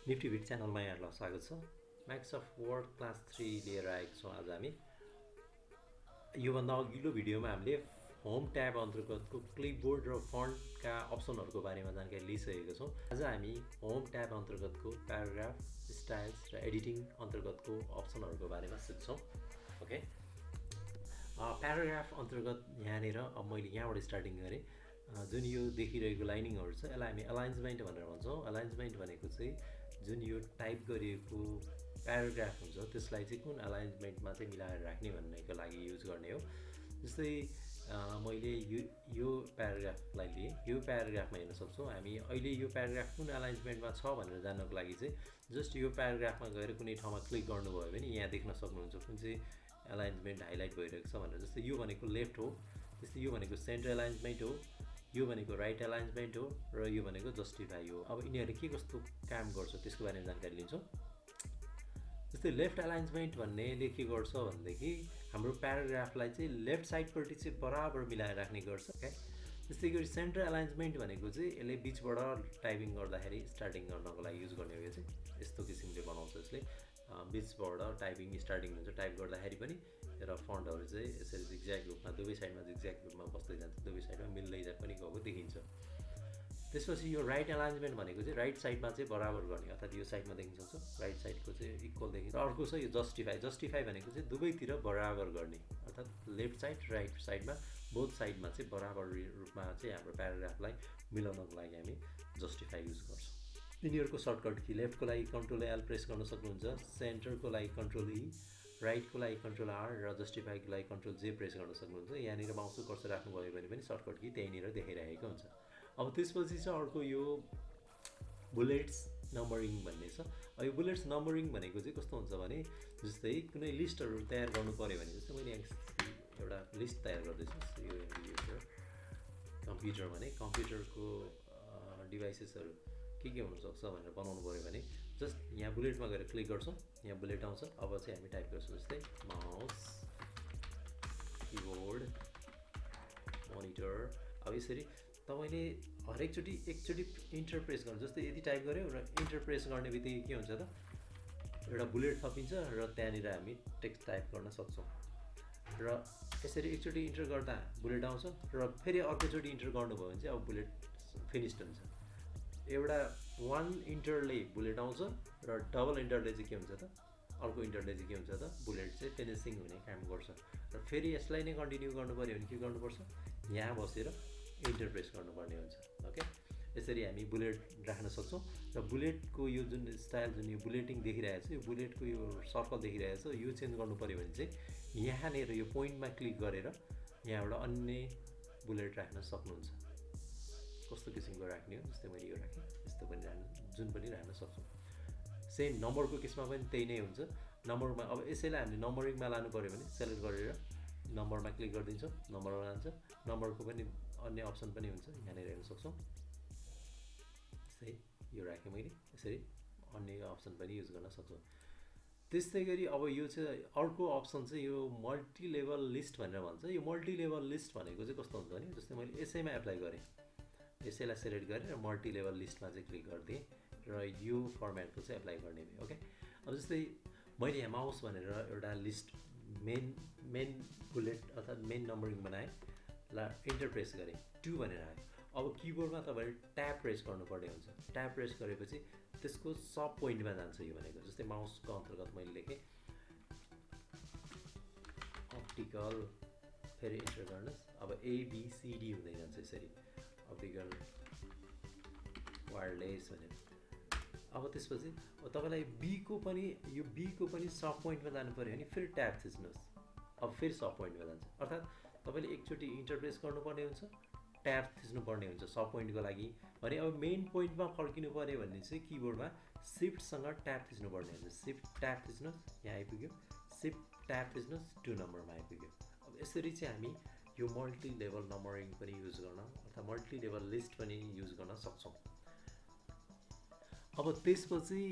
Nifty भिट च्यानलमा यहाँहरूलाई स्वागत छ। माइक्रोसफ्ट वर्ड क्लास 3 लिएर आएको छौँ आज हामी। योभन्दा अघिल्लो भिडियोमा हामीले होम ट्याब अन्तर्गतको क्लिपबोर्ड र फन्टका अप्सनहरूको बारेमा जानकारी लिइसकेका छौँ। आज हामी होम ट्याब अन्तर्गतको प्याराग्राफ, स्टाइल्स र एडिटिङ अन्तर्गतको अप्सनहरूको बारेमा सिक्छौँ। ओके, प्याराग्राफ अन्तर्गत यहाँनिर अब मैले यहाँबाट स्टार्टिङ गरेँ। जुन यो देखिरहेको लाइनिङहरू छ यसलाई हामी अलाइन्समेन्ट भनेर भन्छौँ। अलाइन्समेन्ट भनेको चाहिँ जुन यो टाइप गरिएको प्याराग्राफ हुन्छ त्यसलाई चाहिँ कुन अलाइन्समेन्टमा चाहिँ मिलाएर राख्ने भन्नेको लागि युज गर्ने हो। जस्तै मैले यो प्याराग्राफलाई लिएँ, यो प्याराग्राफमा हेर्न सक्छौँ हामी अहिले यो प्याराग्राफ कुन अलाइन्समेन्टमा छ भनेर जान्नको लागि चाहिँ जस्ट यो प्याराग्राफमा गएर कुनै ठाउँमा क्लिक गर्नुभयो भने यहाँ देख्न सक्नुहुन्छ कुन चाहिँ अलाइन्समेन्ट हाइलाइट भइरहेको छ भनेर। जस्तै यो भनेको लेफ्ट हो, त्यस्तै यो भनेको सेन्टर अलाइन्समेन्ट हो, यो भनेको राइट अलाइन्समेन्ट हो र यो भनेको जस्टिफाई हो। अब यिनीहरू के कस्तो काम गर्छ त्यसको बारेमा जानकारी लिन्छौँ। जस्तै लेफ्ट अलाइन्समेन्ट भन्नेले के गर्छ भनेदेखि हाम्रो प्याराग्राफलाई चाहिँ लेफ्ट साइडपट्टि चाहिँ बराबर मिलाएर राख्ने गर्छ क्या। त्यस्तै गरी सेन्टर अलाइन्समेन्ट भनेको चाहिँ यसले बिचबाट टाइपिङ गर्दाखेरि स्टार्टिङ गर्नको लागि युज गर्ने हो। यो चाहिँ यस्तो किसिमले बनाउँछ यसले, बिचबाट टाइपिङ स्टार्टिङ हुन्छ टाइप गर्दाखेरि पनि र फन्टहरू चाहिँ यसरी जिग्ज्याग रूपमा दुवै साइडमा जिग्ज्याग रूपमा बस्दै जान्छ, दुवै साइडमा मिल्दै पनि गएको देखिन्छ। त्यसपछि यो राइट अलाइन्समेन्ट भनेको चाहिँ राइट साइडमा चाहिँ बराबर गर्ने, अर्थात् यो साइडमा देखिन सक्छ राइट साइडको चाहिँ इक्वल देखिन्छ। अर्को छ यो जस्टिफाई। जस्टिफाई भनेको चाहिँ दुवैतिर बराबर गर्ने, अर्थात् लेफ्ट साइड राइट साइडमा बोथ साइडमा चाहिँ बराबर रूपमा चाहिँ हाम्रो प्याराग्राफलाई मिलाउनको लागि हामी जस्टिफाई युज गर्छौँ। यिनीहरूको सर्टकट की लेफ्टको लागि कन्ट्रोल एल प्रेस गर्न सक्नुहुन्छ, सेन्टरको लागि कन्ट्रोल ई, राइटको लागि कन्ट्रोल आर र जस्टिफाईको लागि कन्ट्रोल जे प्रेस गर्न सक्नुहुन्छ। यहाँनिर माउसको कर्सर राख्नुभयो भने पनि सर्टकट की त्यहीँनिर देखाइरहेको हुन्छ। अब त्यसपछि चाहिँ अर्को यो बुलेट्स नम्बरिङ भन्ने छ। अब यो बुलेट्स नम्बरिङ भनेको चाहिँ कस्तो हुन्छ भने जस्तै कुनै लिस्टहरू तयार गर्नु पऱ्यो भने जस्तै मैले एउटा लिस्ट तयार गर्दैछु। यो कम्प्युटर भने कम्प्युटरको डिभाइसेसहरू के हुनसक्छ भनेर बनाउनु पऱ्यो भने जस्ट यहाँ बुलेटमा गएर क्लिक गर्छौँ, यहाँ बुलेट आउँछ। अब चाहिँ हामी टाइप गर्छौँ जस्तै माउस, किबोर्ड, मोनिटर। अब यसरी तपाईँले हरेकचोटि एकचोटि इन्टर प्रेस गर्नु, जस्तै यदि टाइप गऱ्यो र इन्टर प्रेस गर्ने बित्तिकै के हुन्छ त एउटा बुलेट थपिन्छ र त्यहाँनिर हामी टेक्स्ट टाइप गर्न सक्छौँ। र यसरी एकचोटि इन्टर गर्दा बुलेट आउँछ र फेरि अर्कोचोटि इन्टर गर्नुभयो भने चाहिँ अब बुलेट फिनिस्ड हुन्छ। एउटा वान इन्टरले बुलेट आउँछ र डबल इन्टरले चाहिँ के हुन्छ त अर्को इन्टरले चाहिँ के हुन्छ त बुलेट चाहिँ फिनिसिङ हुने काम गर्छ। र फेरि यसलाई नै कन्टिन्यू गर्नु पऱ्यो भने के गर्नुपर्छ, यहाँ बसेर इन्टर प्रेस गर्नुपर्ने हुन्छ। ओके, यसरी हामी बुलेट राख्न सक्छौँ। र बुलेटको यो जुन स्टाइल जुन यो बुलेटिङ देखिरहेको छ, यो बुलेटको यो सर्कल देखिरहेको छ, यो चेन्ज गर्नु पऱ्यो भने चाहिँ यहाँनिर यो पोइन्टमा क्लिक गरेर यहाँबाट अन्य बुलेट राख्न सक्नुहुन्छ। कस्तो किसिमको राख्ने हो, जस्तै मैले यो राखेँ, यस्तो पनि राख्नु जुन पनि राख्न सक्छौँ। सेम नम्बरको केसमा पनि त्यही नै हुन्छ। नम्बरमा अब यसैलाई हामीले नम्बरिङमा लानु पऱ्यो भने सेलेक्ट गरेर नम्बरमा क्लिक गरिदिन्छौँ, नम्बरमा लान्छ। नम्बरको पनि अन्य अप्सन पनि हुन्छ, यहाँनिर हेर्न सक्छौँ। जस्तै यो राखेँ मैले, यसरी अन्य अप्सन पनि युज गर्न सक्छौँ। त्यस्तै गरी अब यो चाहिँ अर्को अप्सन चाहिँ यो मल्टी लेभल लिस्ट भनेर भन्छ। यो मल्टी लेभल लिस्ट भनेको चाहिँ कस्तो हुन्छ भने जस्तै मैले यसैमा एप्लाई गरेँ, यसैलाई सेलेक्ट गरेर मल्टी लेभल लिस्टमा चाहिँ क्लिक गरिदिएँ र यो फर्मेटको चाहिँ एप्लाई गर्ने भयो। ओके, अब जस्तै मैले यहाँ माउस भनेर एउटा लिस्ट मेन बुलेट अर्थात् मेन नम्बरिङ बनाएँ, ल इन्टर प्रेस गरेँ, 2 भनेर आयो। अब किबोर्डमा तपाईँले ट्याब प्रेस गर्नुपर्ने हुन्छ। ट्याब प्रेस गरेपछि त्यसको सब पोइन्टमा जान्छ यो भनेको। जस्तै माउसको अन्तर्गत मैले लेखेँ अप्टिकल, फेरि इन्टर गर्नुहोस्। अब ABCD हुँदै जान्छ यसरी, अप्टिकल वायरलेस भनेर। अब त्यसपछि तपाईँलाई यो बीको पनि सब पोइन्टमा जानु पऱ्यो भने फेरि ट्याब थिच्नुहोस्, अब फेरि सब पोइन्टमा जान्छ। अर्थात् तपाईँले एकचोटि इन्टर प्रेस गर्नुपर्ने हुन्छ, ट्याब थिच्नुपर्ने हुन्छ सब पोइन्टको लागि भने। अब मेन पोइन्टमा फर्किनु पऱ्यो भने चाहिँ किबोर्डमा सिफ्टसँग ट्याब थिच्नुपर्ने हुन्छ। सिफ्ट ट्याब थिच्नुहोस्, यहाँ आइपुग्यो, सिफ्ट ट्याब थिच्नुहोस्, 2 नम्बरमा आइपुग्यो। अब यसरी चाहिँ हामी यो मल्टी लेभल नम्बरिङ पनि युज गर्न अर्थात् मल्टी लेभल लिस्ट पनि युज गर्न सक्छौँ। अब त्यसपछि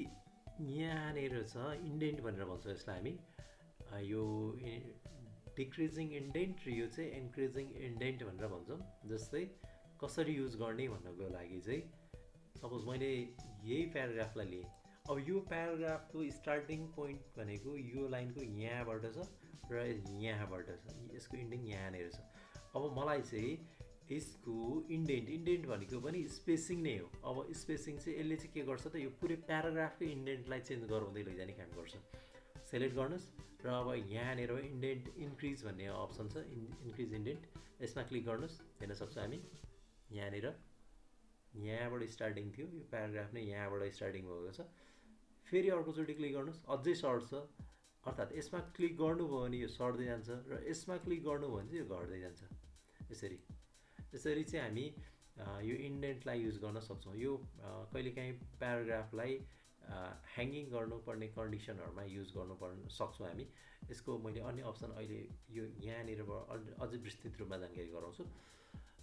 यहाँनिर छ इन्डेन्ट भनेर भन्छ यसलाई हामी। यो डिक्रिजिङ इन्डेन्ट र यो चाहिँ इन्क्रिजिङ इन्डेन्ट भनेर भन्छौँ। जस्तै कसरी युज गर्ने भन्नको लागि चाहिँ सपोज मैले यही प्याराग्राफलाई लिएँ, अब यो प्याराग्राफको स्टार्टिङ पोइन्ट भनेको यो लाइनको यहाँबाट छ र यहाँबाट छ, यसको इन्डिङ यहाँनिर छ। अब मलाई चाहिँ यसको इन्डेन्ट भनेको पनि स्पेसिङ नै हो। अब स्पेसिङ चाहिँ यसले चाहिँ के गर्छ त, यो पुरै प्याराग्राफकै इन्डेन्टलाई चेन्ज गराउँदै लैजाने काम गर्छ। सेलेक्ट गर्नुहोस् र अब यहाँनिर इन्डेन्ट इन्क्रिज भन्ने अप्सन छ, इन्क्रिज इन्डेन्ट, यसमा क्लिक गर्नुहोस्। हेर्न सक्छौँ हामी यहाँनिर यहाँबाट स्टार्टिङ थियो, यो प्याराग्राफ नै यहाँबाट स्टार्टिङ भएको छ। फेरि अर्कोचोटि क्लिक गर्नुहोस्, अझै सर्ट छ, अर्थात् यसमा क्लिक गर्नुभयो भने यो सर्ट्दै जान्छ र यसमा क्लिक गर्नुभयो भने चाहिँ यो घट्दै जान्छ। यसरी चाहिँ हामी यो इन्डेन्टलाई युज गर्न सक्छौँ। यो कहिलेकाहीँ प्याराग्राफलाई ह्याङ्गिङ गर्नुपर्ने कन्डिसनहरूमा युज गर्नुपर्न सक्छौँ हामी। यसको मैले अन्य अप्सन अहिले यो यहाँनिरबाट अझै विस्तृत रूपमा जानकारी गराउँछु।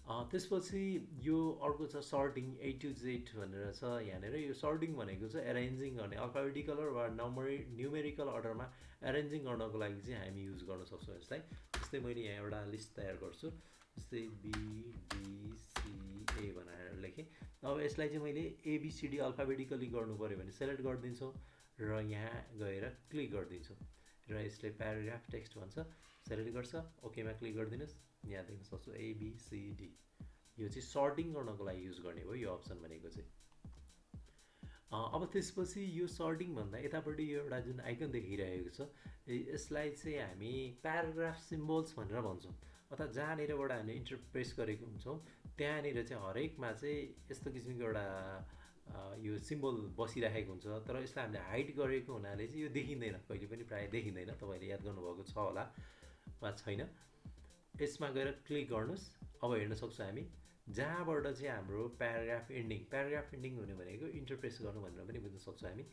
त्यसपछि यो अर्को छ सर्टिङ, A to Z भनेर छ यहाँनिर। यो सर्टिङ भनेको चाहिँ एरेन्जिङ गर्ने, अल्फाबेटिकल वा न्युमेरिकल अर्डरमा एरेन्जिङ गर्नको लागि चाहिँ हामी युज गर्न सक्छौँ यसलाई। जस्तै मैले यहाँ एउटा लिस्ट तयार गर्छु, जस्तै BDCA भनेर लेखेँ। अब यसलाई चाहिँ मैले ABCD अल्फाबेटिकली गर्नु पऱ्यो भने सेलेक्ट गरिदिन्छौँ र यहाँ गएर क्लिक गरिदिन्छौँ र यसले प्याराग्राफ टेक्स्ट भन्छ, सेलेक्ट गर्छ, ओकेमा क्लिक गरिदिनुहोस्। यहाँ देख्न सक्छु ABCD, यो चाहिँ सर्टिङ गर्नको लागि युज गर्ने हो यो अप्सन भनेको चाहिँ। अब त्यसपछि यो सर्टिङ भन्दा यतापट्टि यो एउटा जुन आइकन देखिरहेको छ, यसलाई चाहिँ हामी प्याराग्राफ सिम्बल्स भनेर भन्छौँ। अर्थात् जहाँनिरबाट हामीले इन्टरप्रेस गरेको हुन्छौँ त्यहाँनिर चाहिँ हरेकमा चाहिँ यस्तो किसिमको एउटा यो सिम्बल बसिरहेको हुन्छ, तर यसलाई हामीले हाइड गरेको हुनाले चाहिँ यो देखिँदैन, कहिले पनि प्रायः देखिँदैन। तपाईँले याद गर्नुभएको छ होला वा छैन। यसमा गएर क्लिक गर्नुहोस्। अब हेर्न सक्छौँ हामी जहाँबाट चाहिँ हाम्रो प्याराग्राफ इन्डिङ हुने भनेको इन्टरप्रेस गर्नु भनेर पनि बुझ्न सक्छौँ हामी।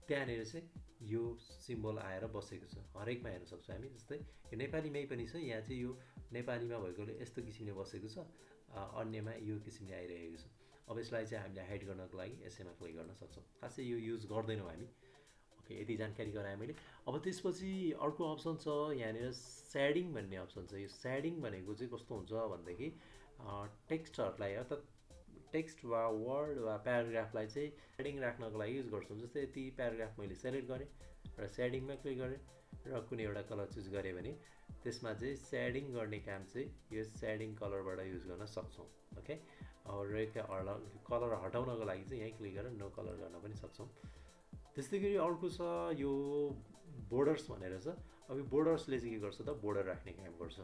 त्यहाँनिर चाहिँ यो सिम्बल आएर बसेको छ, हरेकमा हेर्न सक्छौँ हामी। जस्तै यो नेपालीमै पनि छ, यहाँ चाहिँ यो नेपालीमा भएकोले यस्तो किसिमले बसेको छ, अन्यमा यो किसिमले आइरहेको छ। अब यसलाई चाहिँ हामीले हाइड गर्नको लागि यसैमा क्लिक गर्न सक्छौँ। खासै यो युज गर्दैनौँ हामी। ओके, यति जानकारी गराएँ मैले। अब त्यसपछि अर्को अप्सन छ यहाँनिर सेडिङ भन्ने अप्सन छ। यो सेडिङ भनेको चाहिँ कस्तो हुन्छ भनेदेखि टेक्स्टहरूलाई अर्थात् टेक्स्ट वा वर्ड वा प्याराग्राफलाई चाहिँ सेडिङ राख्नको लागि युज गर्छौँ। जस्तै यति प्याराग्राफ मैले सेलेक्ट गरेँ र सेडिङमा क्लिक गरेँ र कुनै एउटा कलर चुज गरेँ भने त्यसमा चाहिँ सेडिङ गर्ने काम चाहिँ यो सेडिङ कलरबाट युज गर्न सक्छौँ। ओके, र कलर हटाउनको लागि चाहिँ यहीँ क्लिक गरेर नो कलर गर्न पनि सक्छौँ। त्यस्तै गरी अर्को छ यो बोर्डर्स भनेर छ। अब यो बोर्डर्सले चाहिँ के गर्छ त, बोर्डर राख्ने काम गर्छ।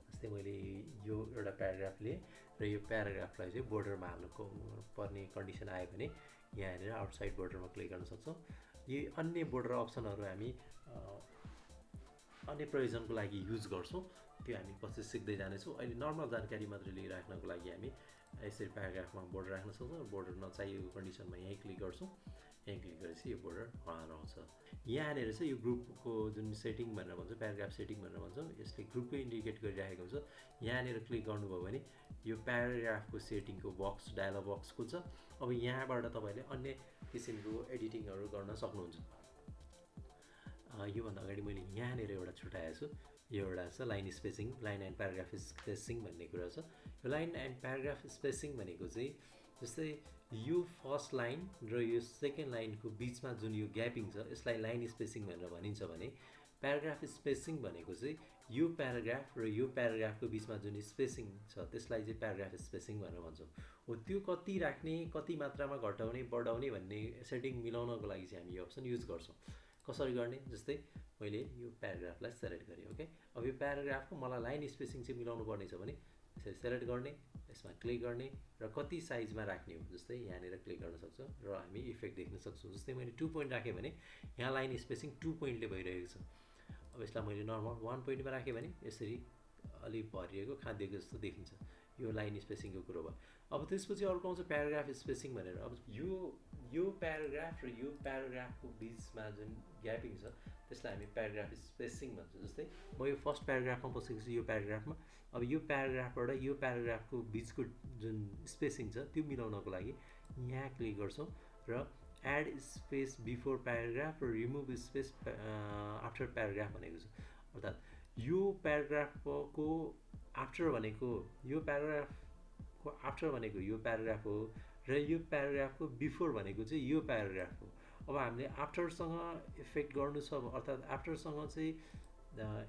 जस्तै मैले यो एउटा प्याराग्राफ लिएँ र यो प्याराग्राफलाई चाहिँ बोर्डरमा हाल्नुको पर्ने कन्डिसन आयो भने यहाँनिर आउटसाइड बोर्डरमा क्लिक गर्न सक्छौँ। यी अन्य बोर्डर अप्सनहरू हामी अन्य प्रयोजनको लागि युज गर्छौँ, त्यो हामी पछि सिक्दै जानेछौँ। अहिले नर्मल जानकारी मात्रै लिइराख्नको लागि हामी यसरी प्याराग्राफमा बोर्डर राख्न सक्छौँ। बोर्डर नचाहिएको कन्डिसनमा यहीँ क्लिक गर्छौँ, यहीँ क्लिक गरेपछि यो बोर्डर हराउँछ। यहाँनिर चाहिँ यो ग्रुपको जुन सेटिङ भनेर भन्छ, प्याराग्राफ सेटिङ भनेर भन्छौँ, यसले ग्रुपकै इन्डिकेट गरिरहेको हुन्छ। यहाँनिर क्लिक गर्नुभयो भने यो प्याराग्राफको सेटिङको बक्स, डायलग बक्स खुल्छ। अब यहाँबाट तपाईँले अन्य किसिमको एडिटिङहरू गर्न सक्नुहुन्छ। योभन्दा अगाडि मैले यहाँनिर एउटा छुट्याएको छु, यो एउटा छ line spacing, line and paragraph spacing भन्ने कुरा छ। यो लाइन एन्ड प्याराग्राफ स्पेसिङ भनेको चाहिँ जस्तै यो फर्स्ट लाइन र यो सेकेन्ड लाइनको बिचमा जुन यो ग्यापिङ छ यसलाई लाइन स्पेसिङ भनेर भनिन्छ भने प्याराग्राफ स्पेसिङ भनेको चाहिँ यो प्याराग्राफ र यो प्याराग्राफको बिचमा जुन स्पेसिङ छ त्यसलाई चाहिँ प्याराग्राफ स्पेसिङ भनेर भन्छौँ। हो त्यो कति राख्ने, कति मात्रामा घटाउने, बढाउने भन्ने सेटिङ मिलाउनको लागि चाहिँ हामी यो अप्सन युज गर्छौँ। कसरी गर्ने, जस्तै मैले यो प्याराग्राफलाई सेलेक्ट गरेँ। ओके, अब यो प्याराग्राफको मलाई लाइन स्पेसिङ चाहिँ मिलाउनु पर्ने छ भने यसरी सेलेक्ट गर्ने, यसमा क्लिक गर्ने र कति साइजमा राख्ने हो जस्तै यहाँनिर क्लिक गर्न सक्छौँ र हामी इफेक्ट देख्न सक्छौँ। जस्तै मैले 2 पोइन्ट राखेँ भने यहाँ लाइन स्पेसिङ 2 पोइन्टले भइरहेको छ। अब यसलाई मैले नर्मल 1 पोइन्टमा राखेँ भने यसरी अलिक भरिएको खाद्यको जस्तो देखिन्छ। यो लाइन स्पेसिङको कुरो भयो। अब त्यसपछि अर्को आउँछ प्याराग्राफ स्पेसिङ भनेर। अब यो प्याराग्राफ र यो प्याराग्राफको बिचमा जुन ग्यापिङ छ त्यसलाई हामी प्याराग्राफ स्पेसिङ भन्छौँ। जस्तै म यो फर्स्ट प्याराग्राफमा बसेको छु, यो प्याराग्राफमा। अब यो प्याराग्राफबाट यो प्याराग्राफको बिचको जुन स्पेसिङ छ त्यो मिलाउनको लागि यहाँ क्लिक गर्छौँ र एड स्पेस बिफोर प्याराग्राफ र रिमुभ स्पेस आफ्टर प्याराग्राफ भनेको छ। अर्थात् यो प्याराग्राफको आफ्टर भनेको यो प्याराग्राफको आफ्टर भनेको यो प्याराग्राफ हो र यो प्याराग्राफको बिफोर भनेको चाहिँ यो प्याराग्राफ हो। अब हामीले आफ्टरसँग इफेक्ट गर्नु छ अर्थात् आफ्टरसँग चाहिँ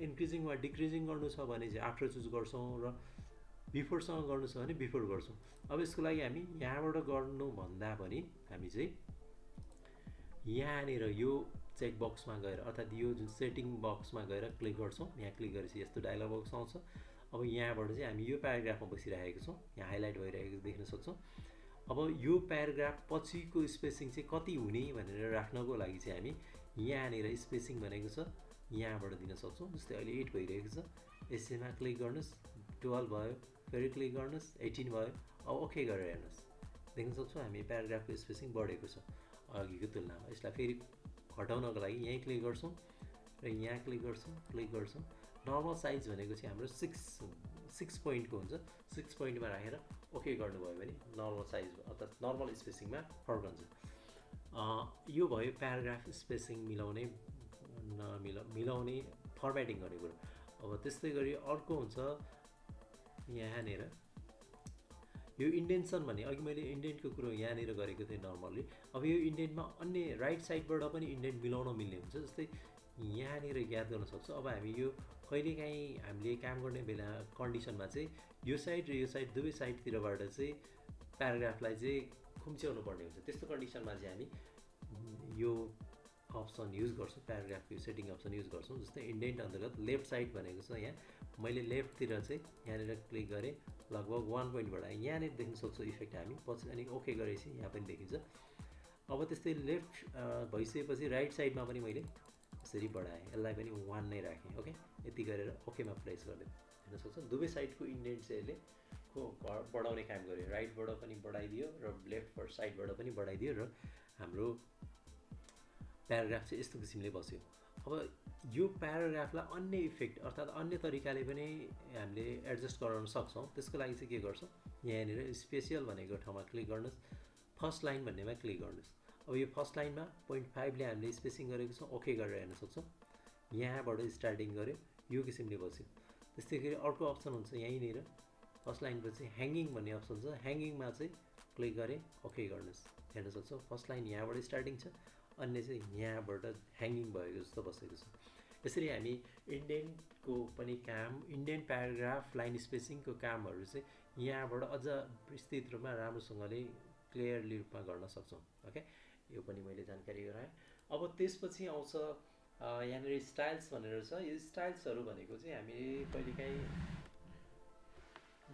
इन्क्रिजिङ वा डिक्रिजिङ गर्नु छ भने चाहिँ आफ्टर चुज गर्छौँ र बिफोरसँग गर्नु छ भने बिफोर गर्छौँ। अब यसको लागि हामी यहाँबाट गर्नुभन्दा पनि हामी चाहिँ यहाँनिर यो चेक बक्समा गएर अर्थात् यो जुन सेटिङ बक्समा गएर क्लिक गर्छौँ। यहाँ क्लिक गरेपछि यस्तो डायलग बक्स आउँछ। अब यहाँबाट चाहिँ हामी यो प्याराग्राफमा बसिरहेको छौँ, यहाँ हाइलाइट भइरहेको देख्न सक्छौँ। अब यो प्याराग्राफ पछिको स्पेसिङ चाहिँ कति हुने भनेर राख्नको लागि चाहिँ हामी यहाँनिर स्पेसिङ भनेको छ यहाँबाट दिन सक्छौँ। जस्तै अहिले 8 भइरहेको छ, यसैमा क्लिक गर्नुहोस्, 12 भयो, फेरि क्लिक गर्नुहोस्, 18 भयो। अब ओके गरेर हेर्नुहोस्, देख्न सक्छौँ हामी प्याराग्राफको स्पेसिङ बढेको छ अघिको तुलनामा। यसलाई फेरि हटाउनको लागि यहीँ क्लिक गर्छौँ र यहाँ क्लिक गर्छौँ। नर्मल साइज भनेको चाहिँ हाम्रो 6 पोइन्टको हुन्छ। 6 पोइन्टमा राखेर ओके गर्नुभयो भने नर्मल साइज अर्थात् नर्मल स्पेसिङमा फर्कन्छ। यो भयो प्याराग्राफ स्पेसिङ मिलाउने फर्मेटिङ गर्ने कुरो। अब त्यस्तै गरी अर्को हुन्छ यहाँनिर यो इन्डेन्सन भन्ने, अघि मैले इन्डेन्टको कुरो यहाँनिर गरेको थिएँ नर्मल्ली। अब यो इन्डेन्टमा अन्य राइट साइडबाट पनि इन्डेन्ट मिलाउन मिल्ने हुन्छ। जस्तै यहाँनिर याद गर्न सक्छौँ। अब हामी यो कहिलेकाहीँ हामीले काम गर्ने बेला कन्डिसनमा चाहिँ यो साइड र यो साइड दुवै साइडतिरबाट चाहिँ प्याराग्राफलाई चाहिँ खुम्च्याउनु पर्ने हुन्छ। त्यस्तो कन्डिसनमा चाहिँ हामी यो अप्सन युज गर्छौँ, प्याराग्राफको यो सेटिङ अप्सन युज गर्छौँ। जस्तै इन्डेन्ट अन्तर्गत लेफ्ट साइड भनेको छ, यहाँ मैले लेफ्टतिर चाहिँ यहाँनिर क्लिक गरेँ, लगभग 1 पोइन्ट बढाएँ। यहाँनिर देख्न सक्छौँ इफेक्ट हामी पछि, अनि ओके गरेपछि यहाँ पनि देखिन्छ। अब त्यस्तै लेफ्ट भइसकेपछि राइट साइडमा पनि मैले यसरी बढाएँ, यसलाई पनि 1 नै राखेँ। ओके, यति गरेर ओकेमा प्लेस गरिदिएँ। हेर्न सक्छौँ दुवै साइडको इन्डेन्ट चाहिँ यसले बढाउने काम गर्यो। राइटबाट पनि बढाइदियो र लेफ्ट साइडबाट पनि बढाइदियो र हाम्रो प्याराग्राफ चाहिँ यस्तो किसिमले बस्यो। अब यो प्याराग्राफलाई अन्य इफेक्ट अर्थात् अन्य तरिकाले पनि हामीले एडजस्ट गराउन सक्छौँ। त्यसको लागि चाहिँ के गर्छौँ, यहाँनिर स्पेसियल भनेको ठाउँमा क्लिक गर्नुहोस्, फर्स्ट लाइन भन्नेमा क्लिक गर्नुहोस्। अब यो फर्स्ट लाइनमा 0.5ले हामीले स्पेसिङ गरेको छौँ, ओके गरेर हेर्न सक्छौँ। यहाँबाट स्टार्टिङ गऱ्यो, यो किसिमले बस्यो। त्यस्तै गरी अर्को अप्सन हुन्छ यहीँनिर फर्स्ट लाइनपछि ह्याङ्गिङ भन्ने अप्सन छ, ह्याङ्गिङमा चाहिँ क्लिक गरेँ, ओके गर्नुहोस्। हेर्न सक्छौँ फर्स्ट लाइन यहाँबाट स्टार्टिङ छ, अन्य चाहिँ यहाँबाट ह्याङ्गिङ भएको जस्तो बसेको छ। यसरी हामी इन्डेन्टको पनि काम, इन्डेन्ट प्याराग्राफ लाइन स्पेसिङको कामहरू चाहिँ यहाँबाट अझ विस्तृत रूपमा राम्रोसँगले क्लियरली रूपमा गर्न सक्छौँ। ओके, यो पनि मैले जानकारी गराएँ। अब त्यसपछि आउँछ यहाँनिर स्टाइल्स भनेर छ। यो स्टाइल्सहरू भनेको चाहिँ हामीले कहिलेकाहीँ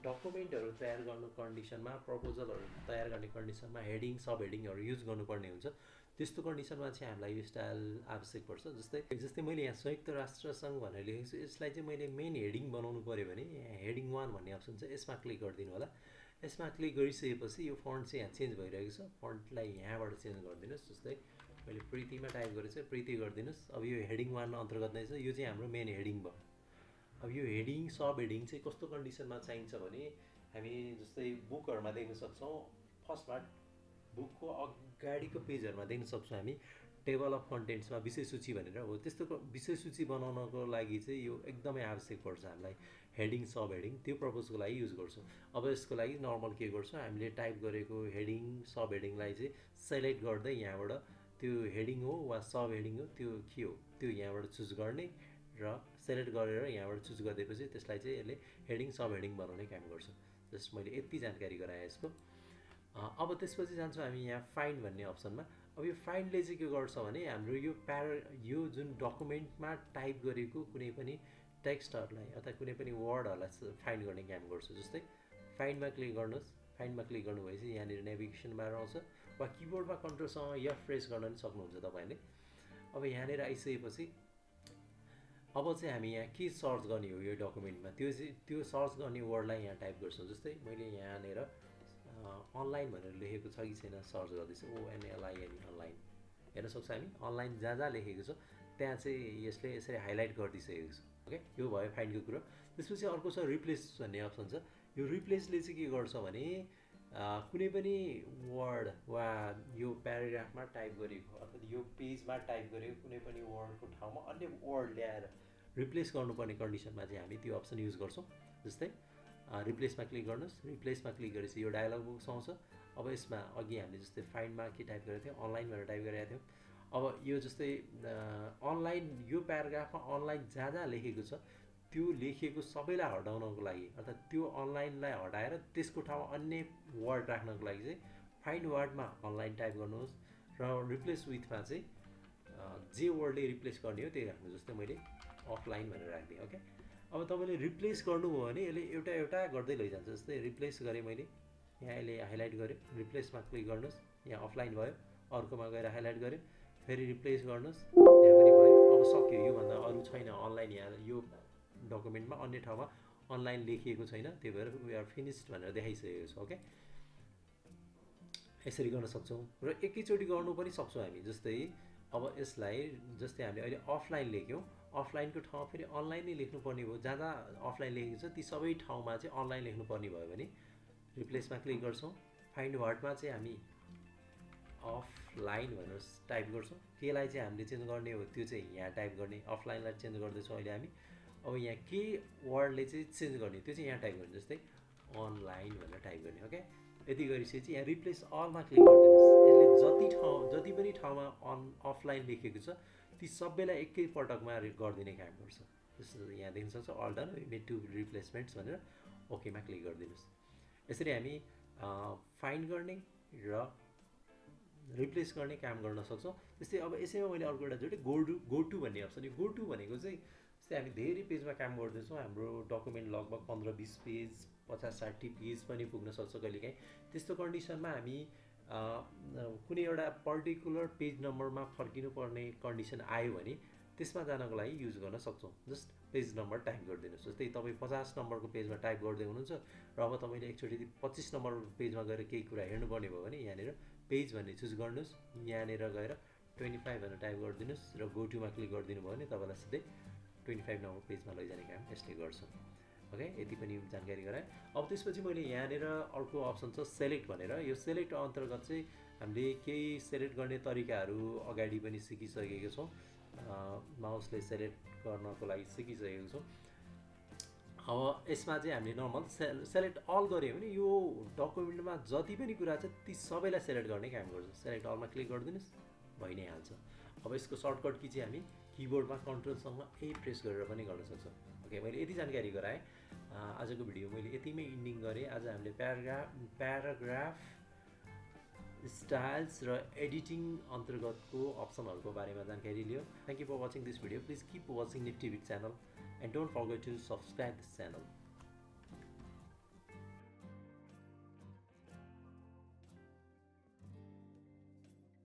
डकुमेन्टहरू तयार गर्नु कन्डिसनमा, प्रपोजलहरू तयार गर्ने कन्डिसनमा हेडिङ सब हेडिङहरू युज गर्नुपर्ने हुन्छ। त्यस्तो कन्डिसनमा चाहिँ हामीलाई यो स्टाइल आवश्यक पर्छ। जस्तै मैले यहाँ संयुक्त राष्ट्र सङ्घ भनेर लेखेको छु, यसलाई चाहिँ मैले मेन हेडिङ बनाउनु पऱ्यो भने यहाँ हेडिङ 1 भन्ने अप्सन छ, यसमा क्लिक गरिदिनु होला। यसमा क्लिक गरिसकेपछि यो फन्ट चाहिँ यहाँ चेन्ज भइरहेको छ, फन्टलाई यहाँबाट चेन्ज गरिदिनुहोस्। जस्तै मैले प्रीतिमा टाइप गरेको छु, प्रीति गरिदिनुहोस्। अब यो हेडिङ 1 अन्तर्गत नै छ, यो चाहिँ हाम्रो मेन हेडिङ भयो। अब यो हेडिङ सब हेडिङ चाहिँ कस्तो कन्डिसनमा चाहिन्छ भने हामी जस्तै बुकहरूमा देख्न सक्छौँ, फर्स्टमा बुकको अगाडिको पेजहरूमा देख्न सक्छौँ हामी टेबल अफ कन्टेन्ट्समा विषय सूची भनेर हो। त्यस्तो विषय सूची बनाउनको लागि चाहिँ यो एकदमै आवश्यक पर्छ हामीलाई, हेडिङ सब हेडिङ। त्यो पर्पजको लागि युज गर्छौँ। अब यसको लागि नर्मल के गर्छौँ, हामीले टाइप गरेको हेडिङ सब हेडिङलाई चाहिँ सेलेक्ट गर्दै यहाँबाट त्यो हेडिङ हो वा सब हेडिङ हो त्यो के हो त्यो यहाँबाट चुज गर्ने र सेलेक्ट गरेर यहाँबाट चुज गरिदिएपछि त्यसलाई चाहिँ यसले हेडिङ सब हेडिङ बनाउने काम गर्छ। जस्ट मैले यति जानकारी गराएँ यसको। अब त्यसपछि जान्छौँ हामी यहाँ फाइन्ड भन्ने अप्सनमा। अब यो फाइन्डले चाहिँ के गर्छ भने हाम्रो यो जुन डकुमेन्टमा टाइप गरेको कुनै पनि टेक्स्टहरूलाई अथवा कुनै पनि वर्डहरूलाई फाइन्ड गर्ने काम गर्छ। जस्तै फाइन्डमा क्लिक गर्नुहोस्, फाइन्डमा क्लिक गर्नुभएपछि यहाँनिर नेभिगेसन बार आउँछ, वा किबोर्डमा कन्ट्रोलसँग F प्रेस गर्न पनि सक्नुहुन्छ तपाईँले। अब यहाँनिर आइसकेपछि अब चाहिँ हामी यहाँ के सर्च गर्ने हो यो डकुमेन्टमा, त्यो सर्च गर्ने वर्डलाई यहाँ टाइप गर्छौँ। जस्तै मैले यहाँनिर अनलाइन भनेर लेखेको छ कि छैन सर्च गर्दैछु, ONLINE अनलाइन। हेर्न सक्छ हामी अनलाइन जहाँ जहाँ लेखेको छ त्यहाँ चाहिँ यसले यसरी हाइलाइट गरिदिइसकेको छ। ओके, यो भयो फाइन्डको कुरो। त्यसपछि अर्को छ रिप्लेस भन्ने अप्सन छ। यो रिप्लेसले चाहिँ के गर्छ भने कुनै पनि वर्ड वा यो प्याराग्राफमा टाइप गरेको अथवा यो पेजमा टाइप गरेको कुनै पनि वर्डको ठाउँमा अन्य वर्ड ल्याएर रिप्लेस गर्नुपर्ने कन्डिसनमा चाहिँ हामी त्यो अप्सन युज गर्छौँ। जस्तै रिप्लेसमा क्लिक गर्नुहोस्, रिप्लेसमा क्लिक गरेपछि यो डायलग बक्स आउँछ। अब यसमा अघि हामीले जस्तै फाइन्डमा के टाइप गरेको थियौँ, अनलाइन भनेर टाइप गरेका थियौँ। अब यो जस्तै अनलाइन यो प्याराग्राफमा अनलाइन जहाँ जहाँ लेखेको छ त्यो लेखेको सबैलाई हटाउनको लागि अर्थात् त्यो अनलाइनलाई हटाएर त्यसको ठाउँमा अन्य वर्ड राख्नको लागि चाहिँ फाइन्ड वर्डमा अनलाइन टाइप गर्नुहोस् र रिप्लेस विथमा चाहिँ जे वर्डले रिप्लेस गर्ने हो त्यही राख्नु। जस्तै मैले अफलाइन भनेर राखिदिएँ। ओके, अब तपाईँले रिप्लेस गर्नुभयो भने यसले एउटा एउटा गर्दै लैजान्छ। जस्तै रिप्लेस गरेँ मैले, यहाँ यसले हाइलाइट गर्यो, रिप्लेसमा क्लिक गर्नुहोस्, यहाँ अफलाइन भयो, अर्कोमा गएर हाइलाइट गर्यो, फेरि रिप्लेस गर्नुहोस्, यहाँ पनि भयो। अब सक्यो, योभन्दा अरू छैन अनलाइन। यहाँ यो डकुमेन्टमा अन्य ठाउँमा अनलाइन लेखिएको छैन, त्यही भएर वी आर फिनिस्ड भनेर देखाइसकेको छ। ओके, यसरी गर्न सक्छौँ र एकैचोटि गर्नु पनि सक्छौँ हामी। जस्तै अब यसलाई जस्तै हामीले अहिले अफलाइन लेख्यौँ, अफलाइनको ठाउँमा फेरि अनलाइन नै लेख्नुपर्ने भयो। जहाँ जहाँ अफलाइन लेखेको छ ती सबै ठाउँमा चाहिँ अनलाइन लेख्नुपर्ने भयो भने रिप्लेसमा क्लिक गर्छौँ, फाइन्ड वर्डमा चाहिँ हामी अफलाइन भनेर टाइप गर्छौँ। केलाई चाहिँ हामीले चेन्ज गर्ने हो त्यो चाहिँ यहाँ टाइप गर्ने, अफलाइनलाई चेन्ज गर्दैछौँ अहिले हामी। अब यहाँ के वर्डले चाहिँ चेन्ज गर्ने त्यो चाहिँ यहाँ टाइप गर्ने, जस्तै अनलाइन भनेर टाइप गर्ने। ओके, यति गरिसकेपछि यहाँ रिप्लेस अलमा क्लिक गरिदिनुहोस्। यसले जति पनि ठाउँमा अफलाइन लेखेको छ ती सबैलाई एकै पटकमा गरिदिने काम गर्छ। जस्तो यहाँ देख्न सक्छ अल डन मेड टु रिप्लेसमेन्ट्स भनेर ओकेमा क्लिक गरिदिनुहोस्। यसरी हामी फाइन्ड गर्ने र रिप्लेस गर्ने काम गर्न सक्छौँ। त्यस्तै अब यसैमा मैले अर्को एउटा जोडेँ गो टु भन्ने अप्सन। यो गो टु भनेको चाहिँ जस्तै हामी धेरै पेजमा काम गर्दैछौँ, हाम्रो डकुमेन्ट लगभग 15-20 पेज 50-60 पेज पनि पुग्न सक्छ कहिलेकाहीँ। त्यस्तो कन्डिसनमा हामी कुनै एउटा पर्टिकुलर पेज नम्बरमा फर्किनु पर्ने कन्डिसन आयो भने त्यसमा जानको लागि युज गर्न सक्छौँ। जस्ट पेज नम्बर टाइप गरिदिनुहोस्। जस्तै तपाईँ 50 नम्बरको पेजमा टाइप गर्दै हुनुहुन्छ र अब तपाईँले एकचोटि 25 नम्बरको पेजमा गएर केही कुरा हेर्नुपर्ने भयो भने यहाँनिर पेज भन्ने चुज गर्नुहोस्, यहाँनिर गएर 25 भनेर टाइप गरिदिनुहोस् र गो टुमा क्लिक गरिदिनु भयो भने तपाईँलाई सिधै 25 नम्बर पेजमा लैजाने काम यसले गर्छ। ओके, यति पनि जानकारी गराएँ। अब त्यसपछि मैले यहाँनिर अर्को अप्सन छ सेलेक्ट भनेर। यो सेलेक्ट अन्तर्गत चाहिँ हामीले केही सेलेक्ट गर्ने तरिकाहरू अगाडि पनि सिकिसकेको छौँ, माउसले सेलेक्ट गर्नको लागि सिकिसकेको छौँ। अब यसमा चाहिँ हामीले नर्मल सेलेक्ट अल गऱ्यो भने यो डकुमेन्टमा जति पनि कुरा छ ती सबैलाई सेलेक्ट गर्ने काम गर्छ। सेलेक्ट अलमा क्लिक गरिदिनुहोस्, भइ नै हाल्छ। अब यसको सर्टकट की चाहिँ हामी किबोर्डमा कन्ट्रोलसँग ए प्रेस गरेर पनि गर्न सक्छौँ। ओके, मैले यति जानकारी गराएँ। आजको भिडियो मैले यतिमै इन्डिङ गरेँ। आज हामीले प्याराग्राफ स्टाइल्स र एडिटिङ अन्तर्गतको अप्सनहरूको बारेमा जानकारी लियो। Thank you for watching this video. Please keep watching nifty big channel and don't forget to subscribe this channel.